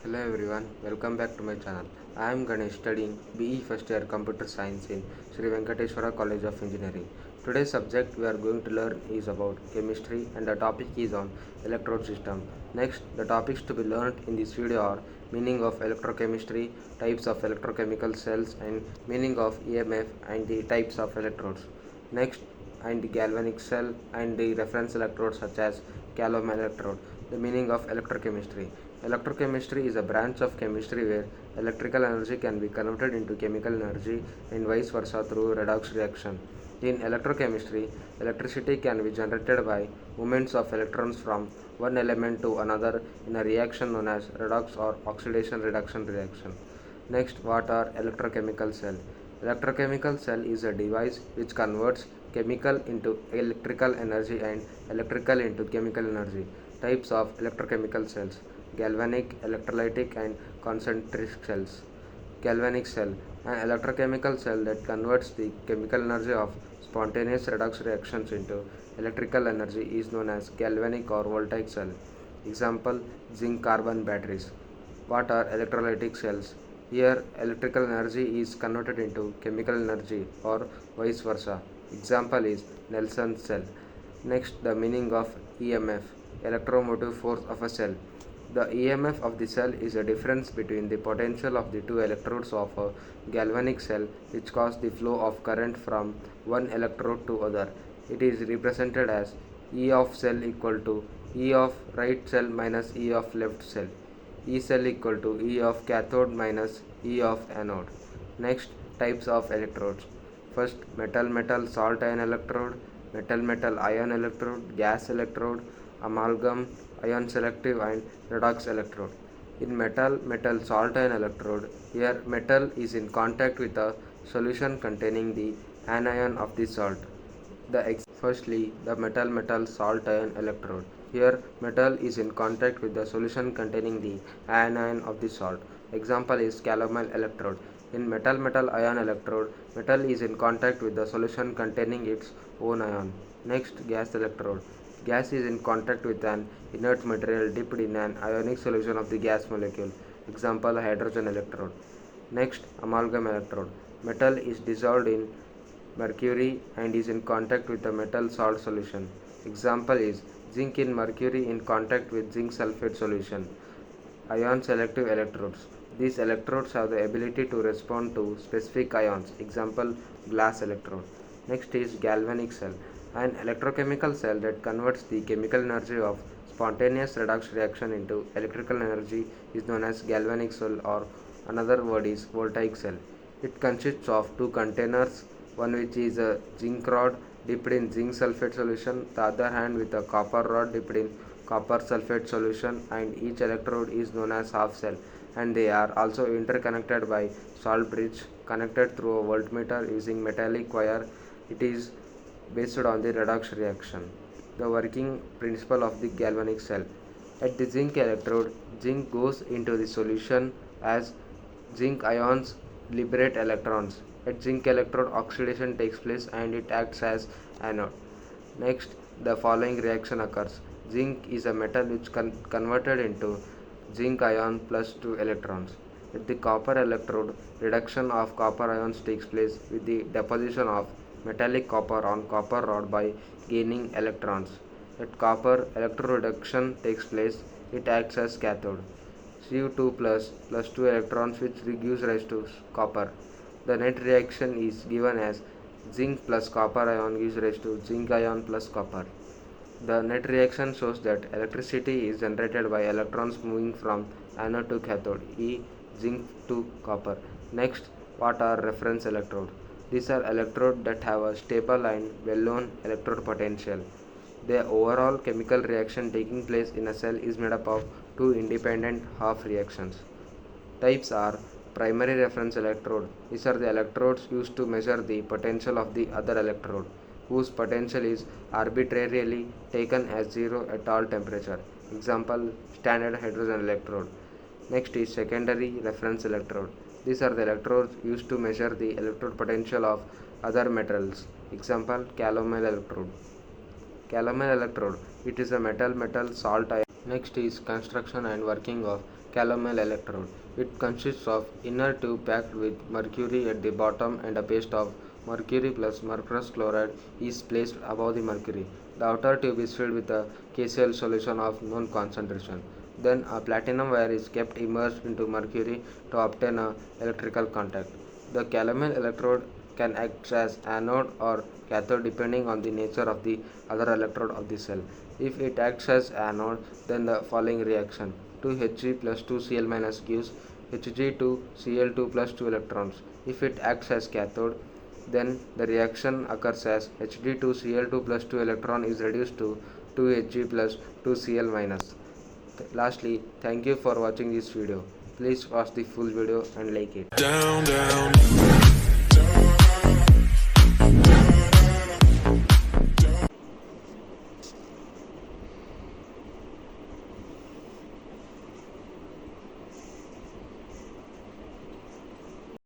Hello everyone, welcome back to my channel. I am Ganesh studying BE first year Computer Science in Sri Venkateswara College of Engineering. Today's subject we are going to learn is about chemistry and the topic is on electrode system. Next, the topics to be learned in this video are meaning of electrochemistry, types of electrochemical cells and meaning of EMF and the types of electrodes. Next, and the galvanic cell and the reference electrodes such as Calomel electrode. The meaning of electrochemistry. Electrochemistry is a branch of chemistry where electrical energy can be converted into chemical energy and vice versa through redox reaction. In electrochemistry, electricity can be generated by movements of electrons from one element to another in a reaction known as redox or oxidation reduction reaction. Next, what are electrochemical cell? Electrochemical cell is a device which converts chemical into electrical energy and electrical into chemical energy. Types of electrochemical cells: galvanic, electrolytic and concentric cells. Galvanic cell, an electrochemical cell that converts the chemical energy of spontaneous redox reactions into electrical energy is known as galvanic or voltaic cell. Example: zinc carbon batteries. What are electrolytic cells? Here, electrical energy is converted into chemical energy or vice versa. Example is Nelson cell. Next, the meaning of EMF, electromotive force of a cell. The EMF of the cell is a difference between the potential of the two electrodes of a galvanic cell which cause the flow of current from one electrode to other. It is represented as E of cell equal to E of right cell minus E of left cell. E cell equal to E of cathode minus E of anode. Next, types of electrodes. First, metal salt ion electrode, metal ion electrode, gas electrode, amalgam, ion selective and redox electrode. In metal salt ion electrode, here metal is in contact with a solution containing the anion of the salt. Firstly, the metal salt ion electrode. Here, metal is in contact with the solution containing the anion of the salt. Example is calomel electrode. In metal ion electrode, metal is in contact with the solution containing its own ion. Next, gas electrode. Gas is in contact with an inert material dipped in an ionic solution of the gas molecule. Example, hydrogen electrode. Next, amalgam electrode. Metal is dissolved in mercury and is in contact with a metal salt solution. Example is zinc in mercury in contact with zinc sulfate solution. Ion selective electrodes. These electrodes have the ability to respond to specific ions. Example, glass electrode. Next is galvanic cell, an electrochemical cell that converts the chemical energy of spontaneous redox reaction into electrical energy is known as galvanic cell, or another word is voltaic cell. It consists of two containers, one which is a zinc rod dipped in zinc sulfate solution, the other hand with a copper rod dipped in copper sulfate solution, and each electrode is known as half cell, and they are also interconnected by salt bridge connected through a voltmeter using metallic wire. It is based on the redox reaction. The working principle of the galvanic cell. At the zinc electrode, zinc goes into the solution as zinc ions liberate electrons. At zinc electrode, oxidation takes place and it acts as anode. Next, the following reaction occurs. Zinc is a metal which converted into zinc ion plus 2 electrons. At the copper electrode, reduction of copper ions takes place with the deposition of metallic copper on copper rod by gaining electrons. At copper, electroreduction takes place. It acts as cathode. Cu2 plus 2 electrons which gives rise to copper. The net reaction is given as zinc plus copper ion gives rise to zinc ion plus copper. The net reaction shows that electricity is generated by electrons moving from anode to cathode, E zinc to copper. Next, what are reference electrodes? These are electrodes that have a stable and well-known electrode potential. The overall chemical reaction taking place in a cell is made up of two independent half reactions. Types are primary reference electrode. These are the electrodes used to measure the potential of the other electrode, whose potential is arbitrarily taken as zero at all temperature. Example, standard hydrogen electrode. Next is secondary reference electrode. These are the electrodes used to measure the electrode potential of other metals. Example, Calomel electrode. Calomel electrode. It is a metal salt ion. Next is construction and working of Calomel electrode. It consists of inner tube packed with mercury at the bottom and a paste of mercury plus mercurous chloride is placed above the mercury. The outer tube is filled with a KCl solution of known concentration. Then a platinum wire is kept immersed into mercury to obtain a electrical contact. The Calomel electrode can act as anode or cathode depending on the nature of the other electrode of the cell. If it acts as anode, then the following reaction 2Hg plus 2Cl minus gives Hg2Cl2 plus 2 electrons. If it acts as cathode, then the reaction occurs as Hg2Cl2 plus 2 electron is reduced to 2Hg plus 2Cl minus. Lastly, thank you for watching this video. Please watch the full video and like it. Down, down.